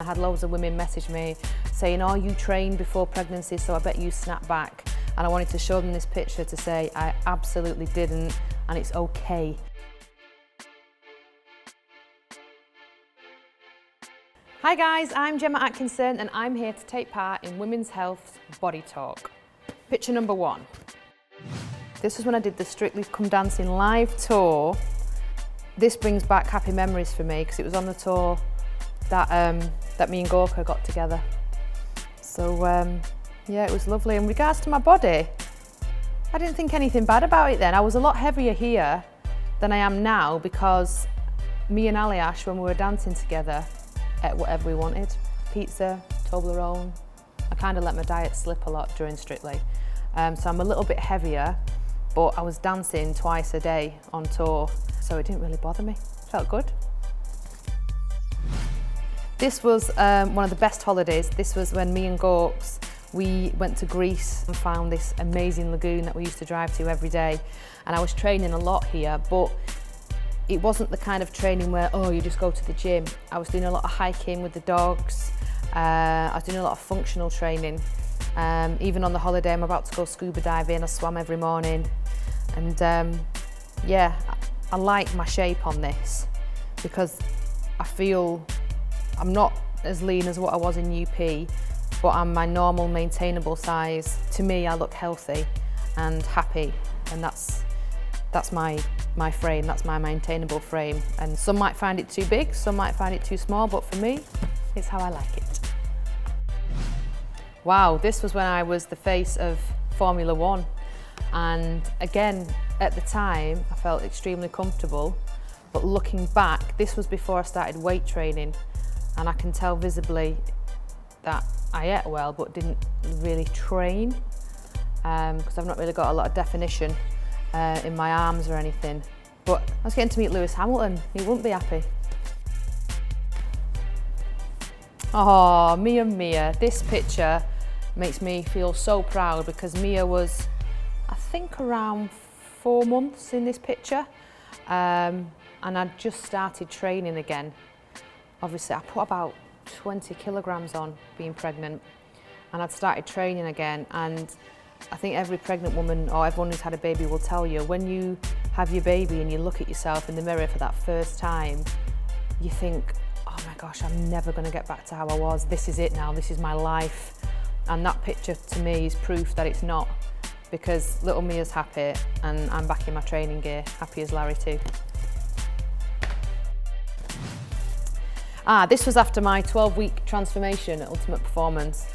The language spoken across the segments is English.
I had loads of women message me saying, oh, you trained before pregnancy, so I bet you snap back. And I wanted to show them this picture to say I absolutely didn't, and it's okay. Hi guys, I'm Gemma Atkinson and I'm here to take part in Women's Health's Body Talk. Picture number 1. This was when I did the Strictly Come Dancing live tour. This brings back happy memories for me because it was on the tour that me and Gorka got together. So yeah, it was lovely. In regards to my body, I didn't think anything bad about it then. I was a lot heavier here than I am now because me and Aliash, when we were dancing together, ate whatever we wanted. Pizza, Toblerone. I kind of let my diet slip a lot during Strictly. So I'm a little bit heavier, but I was dancing twice a day on tour, so it didn't really bother me. Felt good. This was one of the best holidays. This was when me and Gorks, we went to Greece and found this amazing lagoon that we used to drive to every day. And I was training a lot here, but it wasn't the kind of training where, oh, you just go to the gym. I was doing a lot of hiking with the dogs. I was doing a lot of functional training. Even on the holiday, I'm about to go scuba diving. I swam every morning. And yeah, I like my shape on this because I feel I'm not as lean as what I was in UP, but I'm my normal maintainable size. To me, I look healthy and happy, and that's my frame, that's my maintainable frame. And some might find it too big, some might find it too small, but for me, it's how I like it. Wow, this was when I was the face of Formula One. And again, at the time, I felt extremely comfortable, but looking back, this was before I started weight training. And I can tell visibly that I ate well, but didn't really train because I've not really got a lot of definition in my arms or anything. But I was getting to meet Lewis Hamilton. He wouldn't be happy. Oh, Mia. This picture makes me feel so proud because Mia was, I think, around 4 months in this picture. And I'd just started training again. Obviously, I put about 20 kilograms on being pregnant, and I'd started training again. And I think every pregnant woman or everyone who's had a baby will tell you, when you have your baby and you look at yourself in the mirror for that first time, you think, oh my gosh, I'm never going to get back to how I was. This is it now, this is my life. And that picture to me is proof that it's not, because little Mia's happy and I'm back in my training gear, happy as Larry too. This was after my 12-week transformation at Ultimate Performance.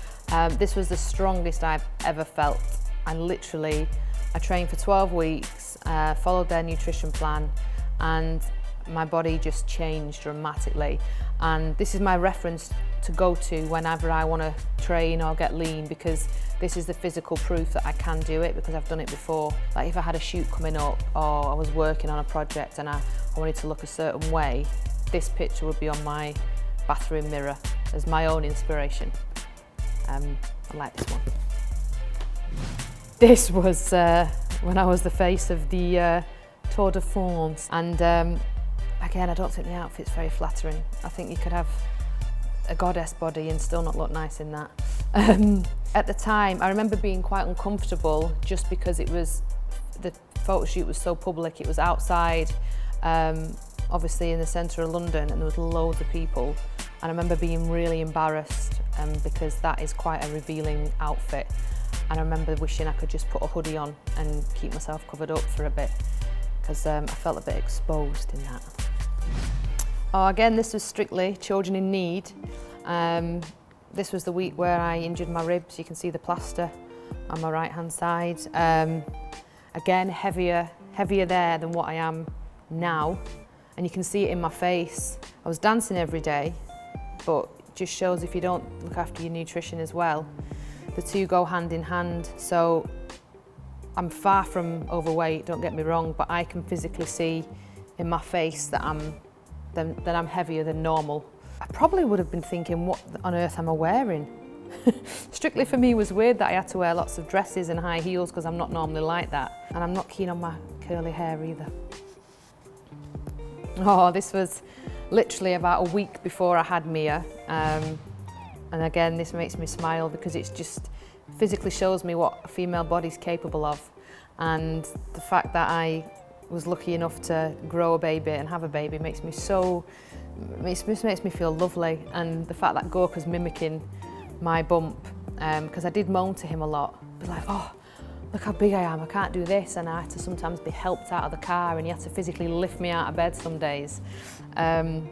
This was the strongest I've ever felt. And literally, I trained for 12 weeks, followed their nutrition plan, and my body just changed dramatically. And this is my reference to go to whenever I want to train or get lean, because this is the physical proof that I can do it because I've done it before. Like if I had a shoot coming up or I was working on a project and I wanted to look a certain way, this picture would be on my bathroom mirror as my own inspiration. I like this one. This was when I was the face of the Tour de France, and again, I don't think the outfit's very flattering. I think you could have a goddess body and still not look nice in that. At the time, I remember being quite uncomfortable just because the photo shoot was so public. It was outside, obviously in the centre of London, and there was loads of people. And I remember being really embarrassed because that is quite a revealing outfit. And I remember wishing I could just put a hoodie on and keep myself covered up for a bit because I felt a bit exposed in that. Oh, again, this was Strictly Children in Need. This was the week where I injured my ribs. You can see the plaster on my right-hand side. Again, heavier there than what I am now. And you can see it in my face. I was dancing every day, but it just shows if you don't look after your nutrition as well, the two go hand in hand. So I'm far from overweight, don't get me wrong, but I can physically see in my face that I'm heavier than normal. I probably would have been thinking, what on earth am I wearing? Strictly for me was weird that I had to wear lots of dresses and high heels because I'm not normally like that. And I'm not keen on my curly hair either. Oh, this was literally about a week before I had Mia. And again, this makes me smile because it's just physically shows me what a female body's capable of. And the fact that I was lucky enough to grow a baby and have a baby makes me makes me feel lovely. And the fact that Gorka's mimicking my bump, because I did moan to him a lot, be like, oh, look how big I am, I can't do this, and I had to sometimes be helped out of the car and he had to physically lift me out of bed some days. But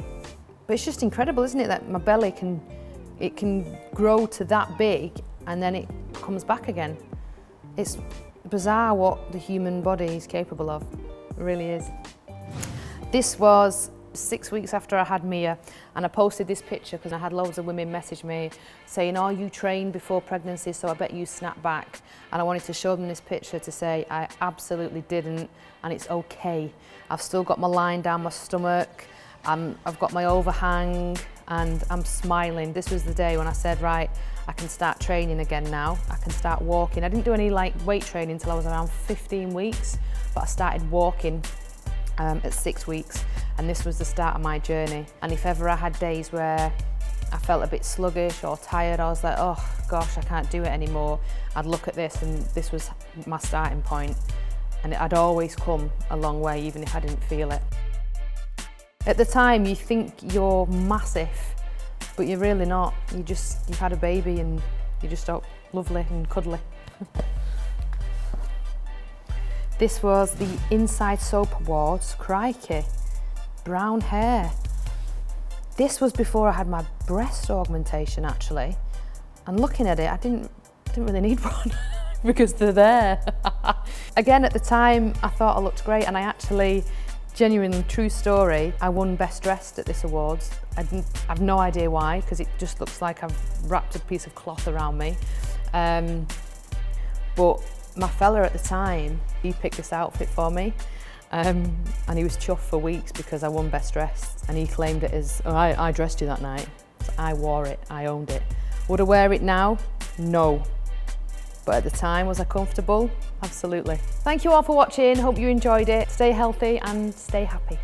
it's just incredible, isn't it, that my belly can grow to that big and then it comes back again. It's bizarre what the human body is capable of, it really is. This was 6 weeks after I had Mia, and I posted this picture because I had loads of women message me saying, oh, you trained before pregnancy, so I bet you snapped back. And I wanted to show them this picture to say I absolutely didn't, and it's okay. I've still got my line down my stomach, I've got my overhang, and I'm smiling. This was the day when I said, right, I can start training again now. I can start walking. I didn't do any weight training until I was around 15 weeks, but I started walking at 6 weeks, and this was the start of my journey. And if ever I had days where I felt a bit sluggish or tired, I was like, oh gosh, I can't do it anymore, I'd look at this, and this was my starting point, and I'd always come a long way even if I didn't feel it. At the time you think you're massive, but you're really not. You've had a baby and you're just lovely and cuddly. This was the Inside Soap Awards. Crikey, brown hair. This was before I had my breast augmentation, actually. And looking at it, I didn't really need one because they're there. Again, at the time, I thought I looked great, and I actually, genuinely, true story, I won Best Dressed at this awards. I've no idea why, because it just looks like I've wrapped a piece of cloth around me. But my fella at the time, he picked this outfit for me, and he was chuffed for weeks because I won Best Dressed, and he claimed it as, oh, I dressed you that night. So I wore it, I owned it. Would I wear it now? No. But at the time, was I comfortable? Absolutely. Thank you all for watching, hope you enjoyed it. Stay healthy and stay happy.